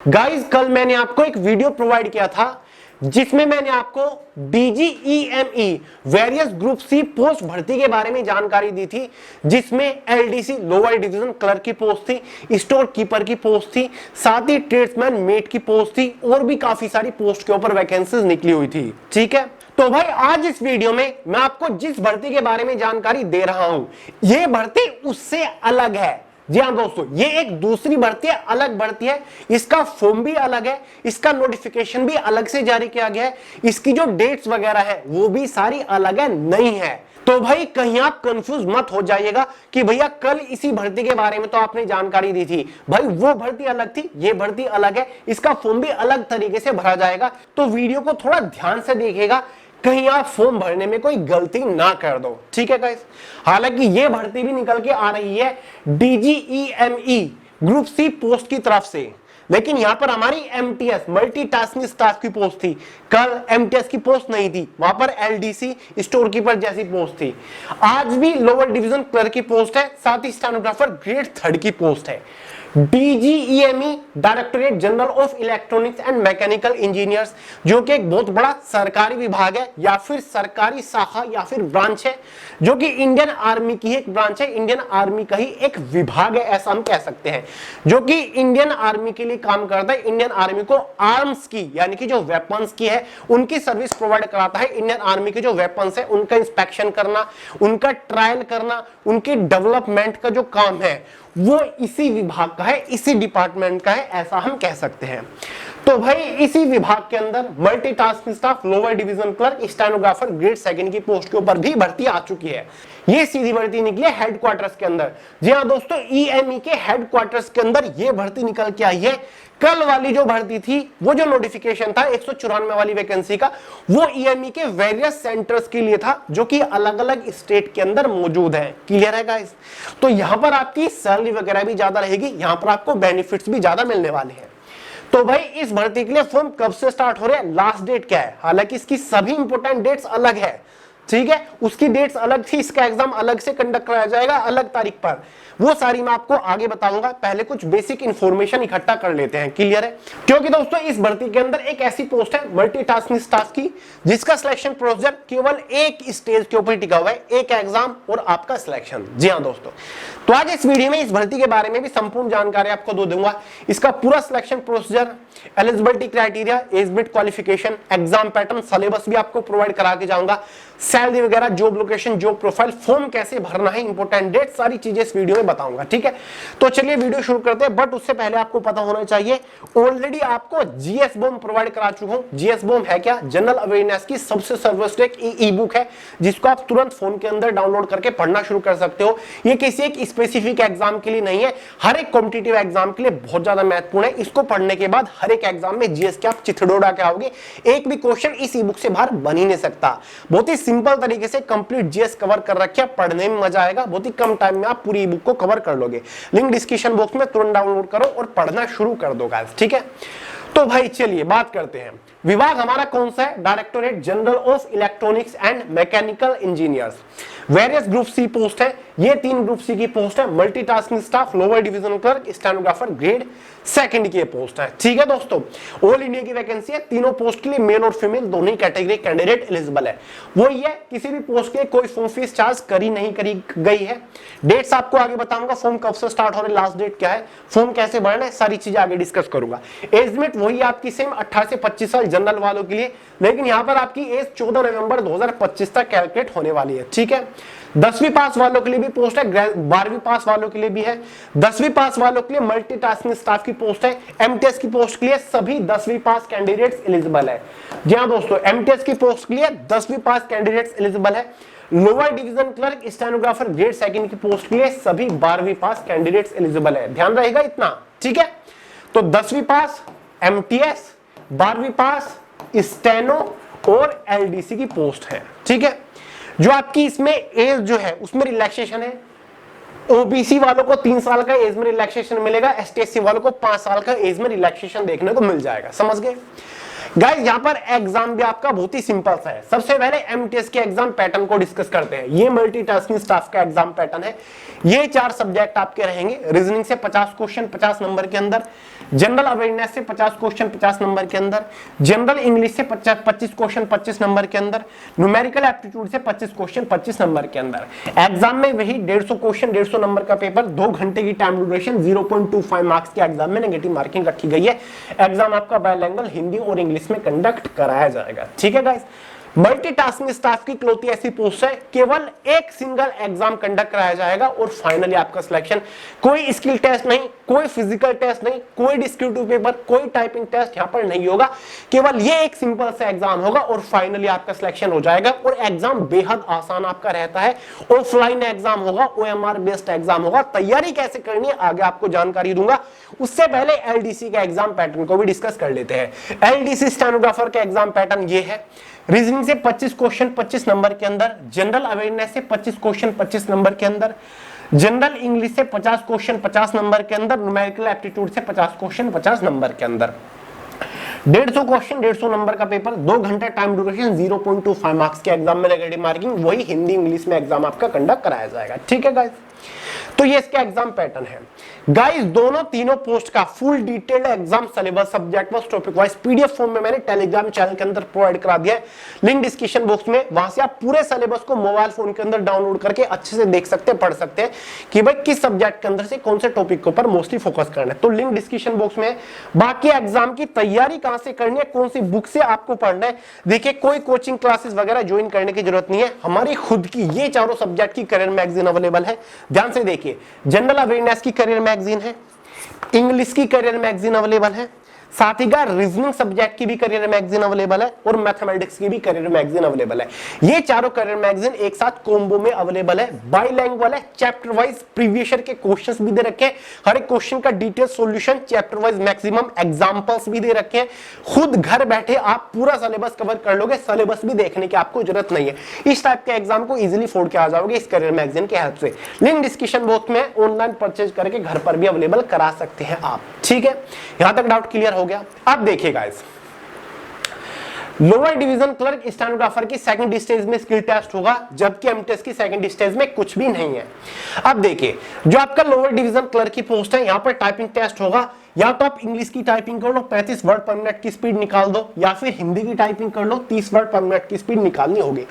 Guys कल मैंने आपको एक वीडियो प्रोवाइड किया था जिसमें मैंने आपको DGEME various group C post भर्ती के बारे में जानकारी दी थी, जिसमें LDC लोअर डिवीजन क्लर्क की पोस्ट थी, स्टोर कीपर की पोस्ट थी, साथ ही ट्रेड्समैन मेट की पोस्ट थी और भी काफी सारी पोस्ट के ऊपर वैकेंसीज निकली हुई थी। ठीक है, तो भाई आज इस वीडियो में मैं आपको जिस भर्ती के बारे में जानकारी दे रहा हूं, यह भर्ती उससे अलग है। जी हाँ दोस्तों, ये एक दूसरी भर्ती है, अलग भर्ती है। इसका फॉर्म भी अलग है, इसका नोटिफिकेशन भी अलग से जारी किया गया है, इसकी जो डेट्स वगैरह है वो भी सारी अलग है, नहीं है। तो भाई कहीं आप कंफ्यूज मत हो जाइएगा कि भैया कल इसी भर्ती के बारे में तो आपने जानकारी दी थी। भाई वो भर्ती अलग थी, ये भर्ती अलग है, इसका फॉर्म भी अलग तरीके से भरा जाएगा। तो वीडियो को थोड़ा ध्यान से देखिएगा, कहीं आप फॉर्म भरने में कोई गलती ना कर दो। ठीक है गाइस, हालांकि ये भर्ती भी निकल के आ रही है DGEME ग्रुप सी पोस्ट की तरफ से, लेकिन यहां पर हमारी MTS मल्टीटास्किंग स्टाफ की पोस्ट थी। कल MTS की पोस्ट नहीं थी, वहां पर LDC स्टोर कीपर जैसी पोस्ट थी। आज भी लोअर डिवीजन क्लर्क की पोस्ट है, साथ ही स्टेनोग्राफर ग्रेड 3 की पोस्ट है। DGEME directorate general of electronics and mechanical engineers, जो कि एक बहुत बड़ा सरकारी विभाग है या फिर सरकारी शाखा या फिर ब्रांच है, जो कि इंडियन आर्मी की एक ब्रांच है, इंडियन आर्मी का ही एक विभाग है, ऐसा हम कह सकते हैं, जो कि इंडियन आर्मी के लिए काम करता है। इंडियन आर्मी को आर्म्स की यानी कि जो वेपन्स की है उनकी सर्विस प्रोवाइड कराता है। इंडियन आर्मी के जो वेपन्स है उनका इंस्पेक्शन करना, उनका ट्रायल करना, उनके डेवलपमेंट का जो काम है वो इसी विभाग का है, इसी डिपार्टमेंट का है, ऐसा हम कह सकते हैं। तो भाई इसी विभाग के अंदर multitasking staff lower division clerk stenographer grade 2 की पोस्ट के ऊपर भी भर्ती आ चुकी है। ये सीधी भर्ती निकली है हेडक्वार्टर्स के अंदर। जी हाँ दोस्तों, EME के हेडक्वार्टर्स के अंदर ये भर्ती निकल के आई है। कल वाली जो भर्ती थी, वो जो नोटिफिकेशन था 194 वाली वैकेंसी का, वो EME के वेरियस सेंटर्स के लिए था, जो कि अलग अलग स्टेट के अंदर मौजूद है। क्लियर है गाइस? तो यहां पर आपकी सैलरी वगैरह भी ज्यादा रहेगी, यहां पर आपको बेनिफिट्स भी ज्यादा मिलने वाले हैं। तो भाई इस भर्ती के लिए फॉर्म कब से स्टार्ट हो रहे हैं, लास्ट डेट क्या है? हालांकि इसकी सभी इंपोर्टेंट डेट्स अलग है, ठीक है, उसकी डेट्स अलग थी, इसका एग्जाम अलग से कंडक्ट कराया जाएगा अलग तारीख पर, वो सारी मैं आपको आगे बताऊंगा। पहले कुछ बेसिक इंफॉर्मेशन इकट्ठा कर लेते हैं। क्लियर है? क्योंकि दोस्तों इस भर्ती के अंदर एक ऐसी पोस्ट है मल्टीटास्किंग स्टाफ की, जिसका सिलेक्शन प्रोसीजर केवल एक स्टेज के ऊपर टिका हुआ है, एक एग्जाम और आपका सिलेक्शन। जी हाँ दोस्तों, तो आज इस वीडियो में इस भर्ती के बारे में भी संपूर्ण जानकारी आपको दे दूंगा। इसका पूरा selection procedure, eligibility criteria, age limit, qualification, exam pattern, syllabus भी आपको प्रोवाइड करा के जाऊंगा, सैलरी वगैरह, job location, job profile, form कैसे भरना है, इंपोर्टेंट डेट, सारी चीजें इस वीडियो में बताऊंगा। ठीक है, तो चलिए वीडियो शुरू करते हैं। बट उससे पहले आपको पता होना चाहिए, ऑलरेडी आपको GS बॉम प्रोवाइड करा चुका हूं। GS बॉम है क्या? जनरल अवेयरनेस की सबसे सर्वश्रेष्ठ ई बुक है, जिसको आप तुरंत फोन के अंदर डाउनलोड करके पढ़ना शुरू कर सकते हो। ये किसी एक स्पेसिफिक एग्जाम के लिए नहीं है, हर एक कॉम्पिटिटिव एग्जाम के लिए बहुत ज्यादा महत्वपूर्ण है। इसको पढ़ने के बाद हर एक एग्जाम में GS के आप चिथड़ोड़ा के आओगे, एक भी क्वेश्चन इस ई बुक से बाहर बन ही नहीं सकता। बहुत ही सिंपल तरीके से कंप्लीट GS कवर कर रखिए, पढ़ने में मजा आएगा, बहुत ही कम टाइम में आप पूरी ई बुक को कवर कर लोगे। लिंक डिस्क्रिप्शन बॉक्स में तुरंत डाउनलोड करो और पढ़ना शुरू कर दो गाइस। ठीक है, तो भाई चलिए बात करते हैं। विभाग हमारा कौन सा है? Directorate general of electronics and mechanical engineers. Various group C post है, ये 3 ग्रुप सी की पोस्ट है। Multitasking staff lower division clerk stenographer grade 2 की पोस्ट है। ठीक है दोस्तों, ऑल इंडिया की वैकेंसी है, तीनों पोस्ट के लिए मेल और फीमेल दोनों ही कैटेगरी कैंडिडेट एलिजिबल है। वो ये किसी भी पोस्ट के कोई फॉर्म फीस चार्ज नहीं करी गई है। डेट्स आपको आगे बताऊंगा, फॉर्म कब से स्टार्ट हो रहे, लास्ट डेट क्या है, फॉर्म कैसे भरना है, सारी चीजें आगे डिस्कस करूंगा। एज लिमिट वही आपकी सेम 18 से 25 साल जनरल वालों के लिए, लेकिन यहां पर आपकी एज 14 नवंबर 2025 तक कैलकुलेट होने वाली है। ठीक है, 10वीं पास वालों के लिए भी पोस्ट है, 12वीं पास वालों के लिए भी है। 10वीं पास वालों के लिए मल्टीटास्किंग स्टाफ की पोस्ट है। MTS की पोस्ट के लिए सभी 10वीं पास कैंडिडेट्स एलिजिबल है। जी हाँ दोस्तों, MTS की पोस्ट के लिए 10वीं पास कैंडिडेट्स एलिजिबल है। Lower division clerk stenographer grade 2 की पोस्ट के लिए सभी 12वीं पास कैंडिडेट्स एलिजिबल है। ध्यान रहेगा इतना। ठीक है, तो 10वीं पास MTS, 12वीं पास स्टेनो और LDC की पोस्ट है। ठीक है, जो आपकी इसमें एज जो है उसमें रिलैक्सेशन है। OBC वालों को 3 साल का एज में रिलैक्सेशन मिलेगा, ST/SC वालों को 5 साल का एज में रिलैक्सेशन देखने को मिल जाएगा। समझ गए? गाइस यहाँ पर एग्जाम भी आपका बहुत ही सिंपल सा है। सबसे पहले एमटीएस के एग्जाम पैटर्न को डिस्कस करते हैं। ये मल्टीटास्किंग स्टाफ का एग्जाम पैटर्न है। ये 4 सब्जेक्ट आपके रहेंगे। रीजनिंग से 50 क्वेश्चन 50 नंबर के अंदर, जनरल अवेयरनेस से 50 क्वेश्चन 50 नंबर के अंदर, जनरल इंग्लिश से 25 क्वेश्चन 25 नंबर के अंदर, न्यूमेरिकल एप्टीट्यूड से 25 क्वेश्चन 25 नंबर के अंदर। एग्जाम में वही 150 क्वेश्चन 150 नंबर का पेपर, 2 घंटे की टाइम ड्यूरेशन, 0.25 मार्क्स के एग्जाम में नेगेटिव मार्किंग रखी गई है। एग्जाम आपका बाइलिंगुअल हिंदी और इंग्लिश में कंडक्ट कराया जाएगा। ठीक है गाइस, मल्टीटास्किंग स्टाफ की इकलौती ऐसी पोस्ट है, केवल एक सिंगल एग्जाम कंडक्ट कराया जाएगा और फाइनली आपका सिलेक्शन। कोई स्किल टेस्ट नहीं, कोई फिजिकल टेस्ट नहीं, कोई डिस्क्रिप्टिव पेपर, कोई टाइपिंग टेस्ट यहां पर नहीं होगा। केवल ये एक सिंपल सा एग्जाम होगा और फाइनली आपका सिलेक्शन हो जाएगा। और एग्जाम बेहद आसान आपका रहता है। ऑफलाइन एग्जाम होगा, OMR बेस्ड एग्जाम होगा। तैयारी कैसे करनी है आगे आपको जानकारी दूंगा। उससे पहले LDC का एग्जाम पैटर्न को भी डिस्कस कर लेते हैं। LDC स्टेनोग्राफर का एग्जाम पैटर्न ये है। रीजनिंग से 25 क्वेश्चन 25 नंबर के अंदर, जनरल अवेयरनेस से 25 क्वेश्चन 25 नंबर के अंदर, जनरल इंग्लिश से 50 क्वेश्चन 50 नंबर के अंदर, न्यूमेरिकल एप्टीट्यूड से 50 क्वेश्चन 50 नंबर के अंदर। 150 क्वेश्चन 150 नंबर का पेपर, 2 घंटे टाइम ड्यूरेशन, 0.25 मार्क्स के एग्जाम में नेगेटिव मार्किंग। वही हिंदी इंग्लिश में एग्जाम आपका कंडक्ट कराया जाएगा। ठीक है गाइस, तो ये इसका एग्जाम पैटर्न है। गाइस दोनों तीनों पोस्ट का full detailed exam syllabus subject wise topic wise PDF form में मैंने टेलीग्राम चैनल के अंदर प्रोवाइड करा दिया है। लिंक डिस्क्रिप्शन बॉक्स में, वहां से आप पूरे सिलेबस को मोबाइल फोन के अंदर डाउनलोड करके अच्छे से देख सकते हैं, पढ़ सकते हैं कि भाई किस सब्जेक्ट के अंदर से कौन से टॉपिक के ऊपर मोस्टली फोकस करना है। तो लिंक डिस्क्रिप्शन बॉक्स में। बाकी एग्जाम की तैयारी कहां से करनी है, कौन सी बुक से आपको पढ़ना है, देखिए कोई कोचिंग क्लासेस वगैरह ज्वाइन करने की जरूरत नहीं है। हमारी खुद की ये चारों सब्जेक्ट की करियर मैगजीन अवेलेबल है। ध्यान से देखिए, जनरल अवेयरनेस की करियर मैगजीन है, इंग्लिश की करियर मैगजीन अवेलेबल है, साथ ही का रीजनिंग सब्जेक्ट की भी करियर मैगजीन अवेलेबल है और मैथमेटिक्स की भी करियर मैगजीन अवेलेबल है। ये चारों करियर मैगजीन एक साथ कॉम्बो में अवेलेबल है। बाइलैंग्युअल है, चैप्टर वाइज प्रीवियस ईयर के क्वेश्चंस भी दे रखे हैं, हर एक क्वेश्चन का detail solution, chapter wise maximum examples भी दे रखे हैं। खुद घर बैठे आप पूरा सिलेबस कवर कर लोगे, सिलेबस भी देखने की आपको जरूरत नहीं है। इस टाइप के एग्जाम को इजीली फोड़ के आ जाओगे इस करियर मैगजीन की हेल्प से। लिंक डिस्क्रिप्शन बॉक्स में, ऑनलाइन परचेज करके घर पर भी अवेलेबल करा सकते हैं आप। ठीक है, यहां तक डाउट क्लियर हो गया। अब देखिए guys, lower division clerk stenographer की सेकंड स्टेज में स्किल टेस्ट होगा, जबकि एमटीएस की सेकंड स्टेज में कुछ भी नहीं है। अब देखिए, जो आपका लोअर डिवीजन क्लर्क की पोस्ट है, यहां पर टाइपिंग टेस्ट होगा। या तो आप इंग्लिश की टाइपिंग कर लो, 35 वर्ड पर मिनट की स्पीड निकाल दो, या फिर हिंदी की टाइपिंग कर लो, 30 वर्ड पर मिनट की स्पीड निकालनी होगी।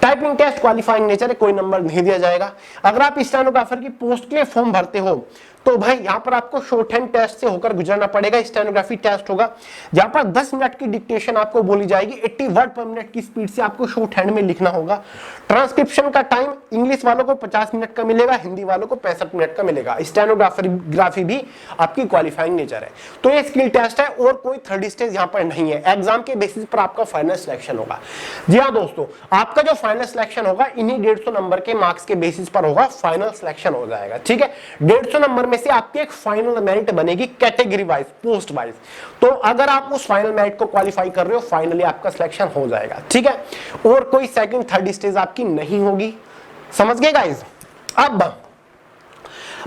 टाइपिंग टेस्ट क्वालिफाइंग नेचर है, कोई नंबर नहीं दिया जाएगा। अगर आप स्टेनोग्राफर की पोस्ट के लिए फॉर्म भरते हो तो भाई यहां पर आपको शॉर्ट हैंड टेस्ट से होकर गुजरना पड़ेगा। स्टेनोग्राफी टेस्ट होगा, जहां पर 10 मिनट की डिक्टेशन आपको बोली जाएगी, 80 वर्ड पर मिनट की स्पीड से आपको शॉर्ट हैंड में लिखना होगा। ट्रांसक्रिप्शन का टाइम इंग्लिश वालों को 50 मिनट का मिलेगा, हिंदी वालों को 65 मिनट का मिलेगा। स्टेनोग्राफी भी आपकी क्वालिफाइंग नेचर है। तो ये स्किल टेस्ट है और कोई थर्ड स्टेज यहां पर नहीं है। एग्जाम के बेसिस पर आपका फाइनल सिलेक्शन होगा। जी हाँ दोस्तों, आपका जो फाइनल सिलेक्शन होगा इन्हीं 150 नंबर के मार्क्स के बेसिस पर होगा, फाइनल सिलेक्शन हो जाएगा। ठीक है, 150 नंबर में से आपकी एक फाइनल मेरिट बनेगी कैटेगरी वाइज, पोस्ट वाइज। तो अगर आप उस फाइनल मेरिट को क्वालिफाई कर रहे हो, फाइनली आपका सिलेक्शन हो जाएगा। ठीक है, और कोई सेकंड थर्ड स्टेज आपकी नहीं होगी। समझ गए गाइस? अब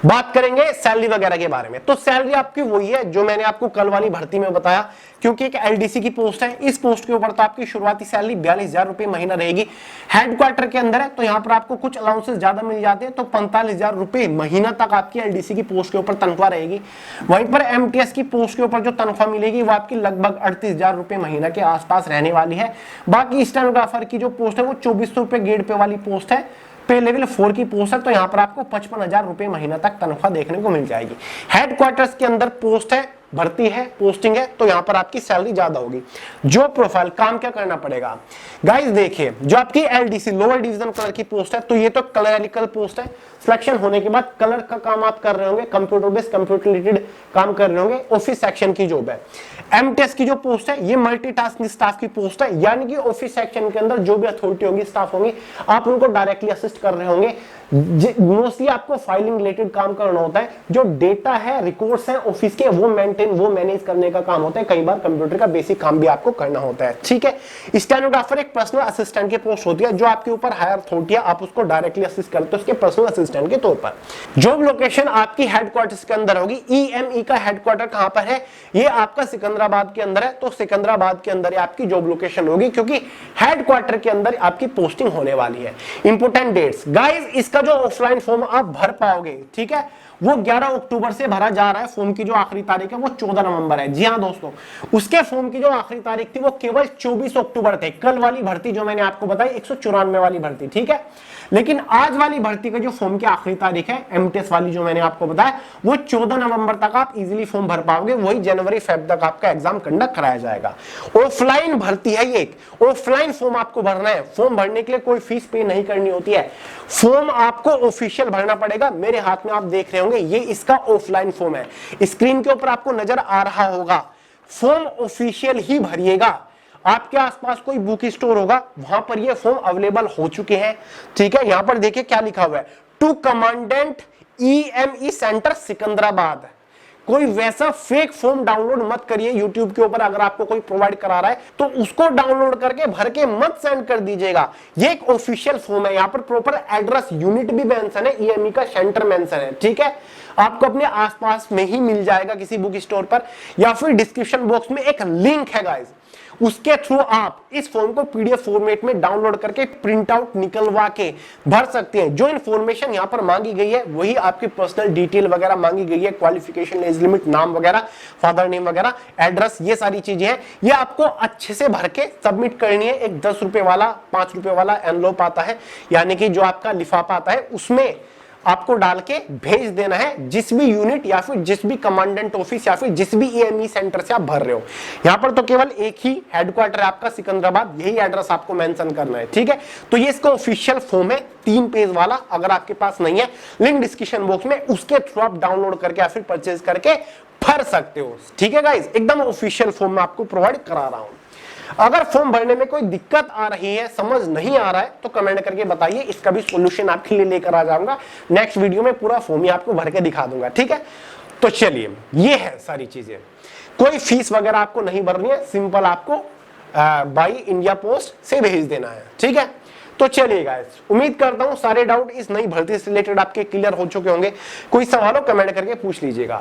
बात करेंगे सैलरी वगैरह के बारे में। तो सैलरी आपकी वही है जो मैंने आपको कल वाली भर्ती में बताया, क्योंकि एक एलडीसी की पोस्ट है। इस पोस्ट के ऊपर तो आपकी शुरुआती सैलरी 42,000 रुपए महीना रहेगी। हेडक्वार्टर के अंदर है तो यहाँ पर आपको कुछ अलाउंसेस ज्यादा मिल जाते हैं, तो 45,000 रुपए महीना तक आपकी एलडीसी की पोस्ट के ऊपर तनख्वाह रहेगी। वहीं पर एमटीएस की पोस्ट के ऊपर जो तनख्वाह मिलेगी वो आपकी लगभग 38,000 रुपए महीना के आसपास रहने वाली है। बाकी स्टेनोग्राफर की जो पोस्ट है वो 2400 रुपए गेट पे वाली पोस्ट है, पे लेवल 4 की पोस्ट है, तो यहाँ पर आपको 55,000 रुपए महीना तक तनख्वाह देखने को मिल जाएगी। हेडक्वार्टर्स के अंदर पोस्ट है, भर्ती है, पोस्टिंग है, तो यहाँ पर आपकी सैलरी ज्यादा होगी। जो प्रोफाइल, काम क्या करना पड़ेगा गाइस, देखिए जो आपकी एलडीसी लोअर डिवीजन कलर की पोस्ट है, तो ये तो क्लरिकल पोस्ट है। सिलेक्शन होने के बाद कलर का काम आप कर रहे होंगे, कंप्यूटर बेस्ड कंप्यूटर रिलेटेड काम कर रहे होंगे, ऑफिस सेक्शन की जॉब है। एमटीएस की जो पोस्ट है ये मल्टीटास्किंग स्टाफ की पोस्ट है, यानी कि ऑफिस सेक्शन के अंदर जो भी अथॉरिटी होगी, स्टाफ होंगी, आप उनको डायरेक्टली असिस्ट कर रहे होंगे। मोस्टली आपको फाइलिंग रिलेटेड काम करना होता है, जो डेटा है, रिकॉर्ड्स हैं ऑफिस के, वो मेंटेन, वो मैनेज करने का काम होता है। कई बार कंप्यूटर का बेसिक काम भी आपको करना होता है, ठीक है। स्टेनोग्राफर एक पर्सनल असिस्टेंट की पोस्ट होती है, जो आपके ऊपर हायर अथॉरिटी है, आप उसको डायरेक्टली असिस्ट करते हो उसके पर्सनल असिस्टेंट के तौर पर। जॉब लोकेशन आपकी हेडक्वार्टर्स के अंदर होगी। ईएमई का हेडक्वार्टर कहां पर है? ये आपका सिकंदराबाद के अंदर है, तो सिकंदराबाद के अंदर आपकी जॉब लोकेशन होगी, क्योंकि हेडक्वार्टर के अंदर आपकी पोस्टिंग होने वाली है। इंपोर्टेंट डेट्स गाइस, इसका जो ऑफलाइन फॉर्म आप भर पाओगे, ठीक है, वो 11 अक्टूबर से भरा जा रहा है। फॉर्म की जो आखिरी तारीख है वो 14 नवंबर है। जी हां दोस्तों, उसके फॉर्म की जो आखिरी तारीख थी वो केवल 24 अक्टूबर थे। कल वाली भर्ती जो मैंने आपको बताई 194 वाली भर्ती, ठीक है, लेकिन आज वाली भर्ती का जो फॉर्म की आखिरी तारीख है एमटीएस वाली जो मैंने आपको बताया, वो 14 नवंबर तक आप इजीली फॉर्म भर पाओगे। वही जनवरी फेब तक आपका एग्जाम कंडक्ट कराया जाएगा। ऑफलाइन भर्ती है ये, ऑफलाइन फॉर्म आपको भरना है। फॉर्म भरने के लिए कोई फीस पे नहीं करनी होती है। फॉर्म आपको ऑफिशियल भरना पड़ेगा। मेरे हाथ में आप देख रहे होंगे, ये इसका ऑफलाइन फॉर्म है, स्क्रीन के ऊपर आपको नजर आ रहा होगा। फॉर्म ऑफिशियल ही भरिएगा। आपके आसपास कोई बुक स्टोर होगा, वहां पर ये फॉर्म अवेलेबल हो चुके हैं, ठीक है। यहां पर देखिए क्या लिखा हुआ है, to commandant EME centre Secunderabad. कोई वैसा फेक फॉर्म डाउनलोड मत करिए यूट्यूब के ऊपर। अगर आपको कोई प्रोवाइड करा रहा है तो उसको डाउनलोड करके भर के मत सेंड कर दीजिएगा। ये एक ऑफिशियल फॉर्म है। यहाँ पर प्रॉपर एड्रेस, यूनिट भी मेंशन है, ईएमई का सेंटर मेंशन है, ठीक है। आपको अपने आसपास में ही मिल जाएगा किसी बुक स्टोर पर, या फिर डिस्क्रिप्शन बॉक्स में एक लिंक है गाइस, उसके थ्रू आप इस फॉर्म को पीडीएफ फॉर्मेट में डाउनलोड करके प्रिंट आउट निकलवा के भर सकते हैं। जो इन्फॉर्मेशन यहां पर मांगी गई है वही आपकी पर्सनल डिटेल वगैरह मांगी गई है, क्वालिफिकेशन, एज लिमिट, नाम वगैरह, फादर नेम वगैरह, एड्रेस, ये सारी चीजें हैं। ये आपको अच्छे से भर के सबमिट करनी है। एक 10 रुपए वाला, 5 रुपए वाला एनवलप आता है, यानी कि जो आपका लिफाफा आता है, उसमें आपको डाल के भेज देना है जिस भी यूनिट या फिर जिस भी कमांडेंट ऑफिस या फिर जिस भी ईएमई सेंटर से आप भर रहे हो। यहां पर तो केवल एक ही हेडक्वार्टर है आपका, सिकंदराबाद, यही एड्रेस आपको मेंशन करना है, ठीक है। तो ये इसका ऑफिशियल फॉर्म है, 3 पेज वाला। अगर आपके पास नहीं है, लिंक डिस्क्रिप्शन बॉक्स में, उसके थ्रू आप डाउनलोड करके या फिर परचेज करके भर सकते हो, ठीक है गाइस। एकदम ऑफिशियल फॉर्म में आपको प्रोवाइड करा रहा हूं। अगर फॉर्म भरने में कोई दिक्कत आ रही है, समझ नहीं आ रहा है, तो कमेंट करके बताइए, इसका भी सॉल्यूशन आपके लिए लेकर आ जाऊंगा। नेक्स्ट वीडियो में पूरा फॉर्म ही आपको भर के दिखा दूंगा, ठीक है। तो चलिए, ये है सारी चीजें। कोई फीस वगैरह आपको नहीं भरनी है, सिंपल आपको बाई इंडिया पोस्ट से भेज देना है, ठीक है। तो चलिए गाइस, उम्मीद करता हूं सारे डाउट इस नई भर्ती से रिलेटेड आपके क्लियर हो चुके होंगे। कोई सवाल हो कमेंट करके पूछ लीजिएगा।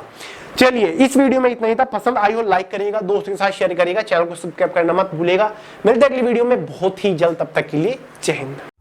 चलिए, इस वीडियो में इतना ही था। पसंद आई हो लाइक करिएगा, दोस्तों के साथ शेयर करिएगा, चैनल को सब्सक्राइब करना मत भूलिएगा। मिलते हैं अगली वीडियो में बहुत ही जल्द, तब तक के लिए जय हिंद।